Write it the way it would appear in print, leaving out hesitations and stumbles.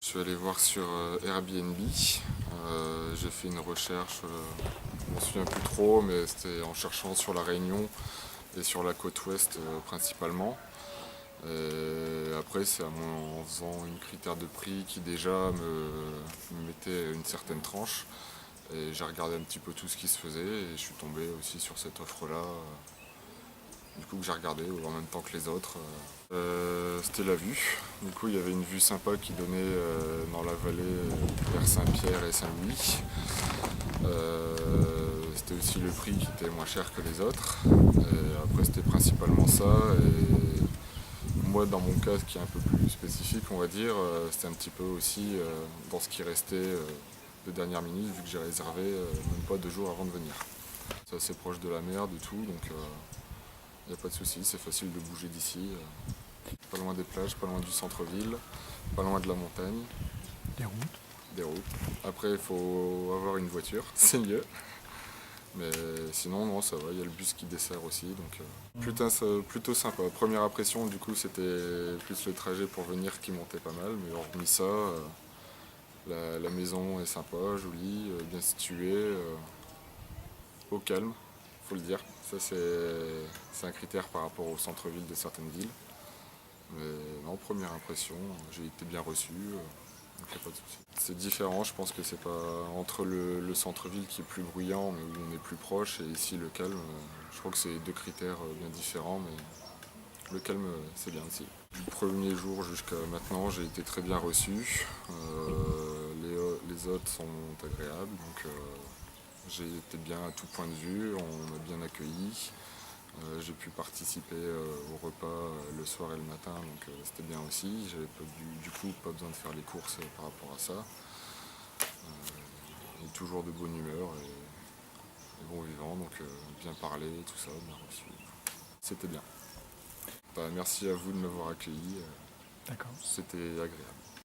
Je suis allé voir sur Airbnb. J'ai fait une recherche, je m'en souviens plus trop, mais c'était en cherchant sur la Réunion et sur la côte ouest principalement. Et après, c'est en faisant une critère de prix qui déjà me mettait une certaine tranche. Et j'ai regardé un petit peu tout ce qui se faisait et je suis tombé aussi sur cette offre-là. Du coup, que j'ai regardé en même temps que les autres. C'était la vue. Du coup, il y avait une vue sympa qui donnait dans la vallée vers Saint-Pierre et Saint-Louis. C'était aussi le prix qui était moins cher que les autres. Et après, c'était principalement ça. Et moi, dans mon cas, qui est un peu plus spécifique, on va dire, c'était un petit peu aussi dans ce qui restait de dernière minute, vu que j'ai réservé même pas 2 jours avant de venir. C'est assez proche de la mer, de tout, donc il n'y a pas de souci, c'est facile de bouger d'ici. Pas loin des plages, pas loin du centre-ville, pas loin de la montagne, Des routes. des routes. Après, il faut avoir une voiture, c'est mieux. Mais sinon, non, ça va, il y a le bus qui dessert aussi, donc plutôt sympa. Première impression, du coup, c'était plus le trajet pour venir qui montait pas mal, mais hormis ça, la maison est sympa, jolie, bien située, au calme, faut le dire. Ça, c'est un critère par rapport au centre-ville de certaines villes. Mais non, première impression, j'ai été bien reçu, donc y a pas de souci. C'est différent, je pense que c'est pas entre le centre-ville qui est plus bruyant, mais où on est plus proche, et ici le calme. Je crois que c'est deux critères bien différents, mais le calme, c'est bien aussi. Du premier jour jusqu'à maintenant, j'ai été très bien reçu. Les hôtes sont agréables, donc j'ai été bien à tout point de vue, on m'a bien accueilli. J'ai pu participer au repas le soir et le matin, donc c'était bien aussi. J'avais du coup pas besoin de faire les courses par rapport à ça. Et toujours de bonne humeur et bon vivant, donc bien parlé, tout ça, bien reçu. C'était bien. Bah, merci à vous de m'avoir accueilli, D'accord. c'était agréable.